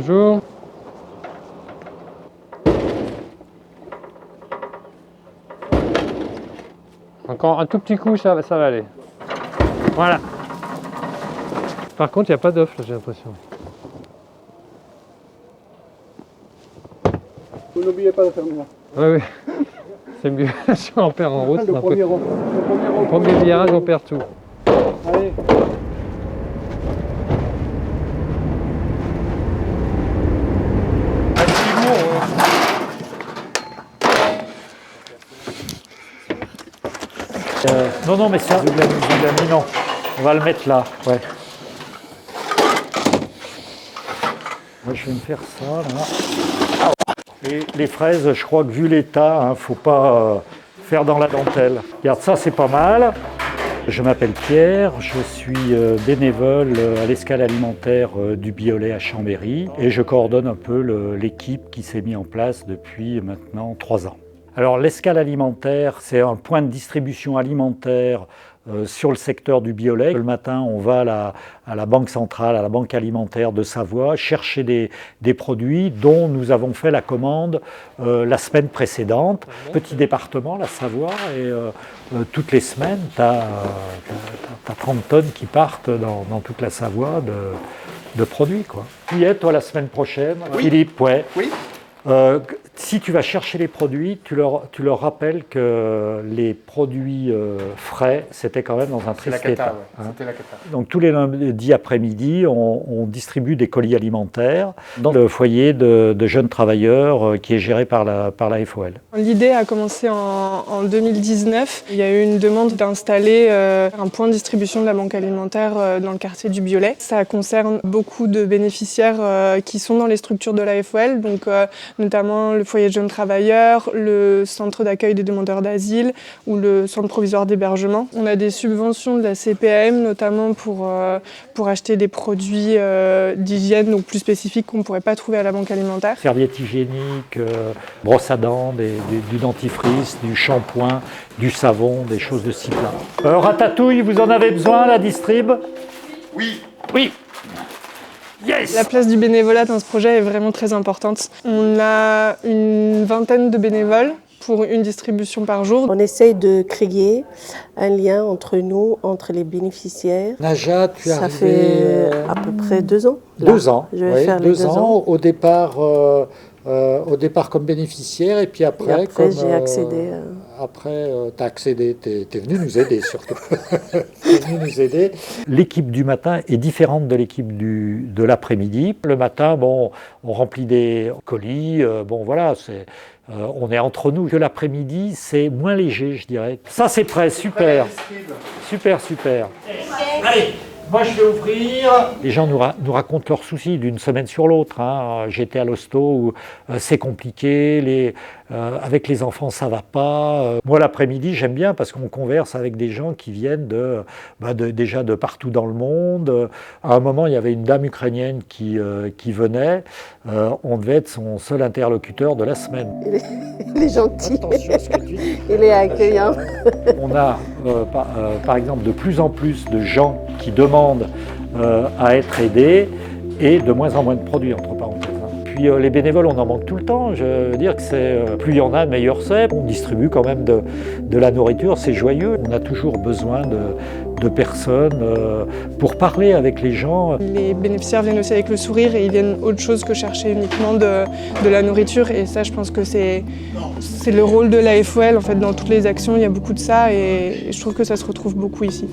Bonjour. Encore un tout petit coup, ça va aller. Voilà. Par contre, il n'y a pas d'œuf, là, j'ai l'impression. Vous n'oubliez pas de faire noir. Oui, oui. C'est mieux. Si on perd en route, Le premier virage, on perd tout. Allez. Non, mais ça, non. On va le mettre là, ouais. Moi, je vais me faire ça, là. Et les fraises, je crois que vu l'état, il ne faut pas faire dans la dentelle. Regarde, ça, c'est pas mal. Je m'appelle Pierre, je suis bénévole à l'escale alimentaire du Biolay à Chambéry et je coordonne un peu l'équipe qui s'est mise en place depuis maintenant 3 ans. Alors l'escale alimentaire, c'est un point de distribution alimentaire sur le secteur du Biolay. Le matin, on va à la banque centrale, à la banque alimentaire de Savoie, chercher des produits dont nous avons fait la commande la semaine précédente. Petit département, la Savoie, et toutes les semaines, tu as 30 tonnes qui partent dans toute la Savoie de produits, quoi. Tu y es, toi, la semaine prochaine? Oui. Philippe, ouais. Oui. Si tu vas chercher les produits, tu leur rappelles que les produits frais, c'était quand même dans un triste état. Ouais. C'était la cata. Donc tous les lundis après-midi, on distribue des colis alimentaires dans le foyer de jeunes travailleurs qui est géré par la FOL. L'idée a commencé en 2019. Il y a eu une demande d'installer un point de distribution de la banque alimentaire dans le quartier du Biolay. Ça concerne beaucoup de bénéficiaires qui sont dans les structures de la FOL, donc notamment le foyer de jeunes travailleurs, le centre d'accueil des demandeurs d'asile ou le centre provisoire d'hébergement. On a des subventions de la CPAM, notamment pour acheter des produits d'hygiène donc plus spécifiques qu'on ne pourrait pas trouver à la banque alimentaire. Serviettes hygiéniques, brosse à dents, du dentifrice, du shampoing, du savon, des choses de ce type-là. Ratatouille, vous en avez besoin, la distrib? Oui. Oui. Yes. La place du bénévolat dans ce projet est vraiment très importante. On a une vingtaine de bénévoles pour une distribution par jour. On essaye de créer un lien entre nous, entre les bénéficiaires. Najat, tu es Ça arrivée fait à peu près 2 ans. Là. 2 ans. Je vais faire les 2 ans. Au départ comme bénéficiaire et puis après, après j'ai accédé. Après, tu as accédé, tu es venu nous aider surtout. Tu es venu nous aider. L'équipe du matin est différente de l'équipe de l'après-midi. Le matin, bon, on remplit des colis, bon voilà, on est entre nous. Que l'après-midi, c'est moins léger, je dirais. Ça, c'est prêt, super. Super, super. Allez. Moi, je vais ouvrir. Les gens nous racontent leurs soucis d'une semaine sur l'autre. Hein. J'étais à l'hosto où c'est compliqué, avec les enfants, ça va pas. Moi, l'après-midi, j'aime bien parce qu'on converse avec des gens qui viennent déjà de partout dans le monde. À un moment, il y avait une dame ukrainienne qui venait. On devait être son seul interlocuteur de la semaine. Il est gentil. Attention à ce que tu dis. Il est accueillant. On a, par exemple, de plus en plus de gens qui demandent à être aidés et de moins en moins de produits, entre parenthèses. Puis les bénévoles, on en manque tout le temps. Je veux dire que plus il y en a, meilleur c'est. On distribue quand même de la nourriture, c'est joyeux. On a toujours besoin de personnes pour parler avec les gens. Les bénéficiaires viennent aussi avec le sourire et ils viennent autre chose que chercher uniquement de la nourriture. Et ça, je pense que c'est le rôle de la FOL. En fait, dans toutes les actions, il y a beaucoup de ça et je trouve que ça se retrouve beaucoup ici.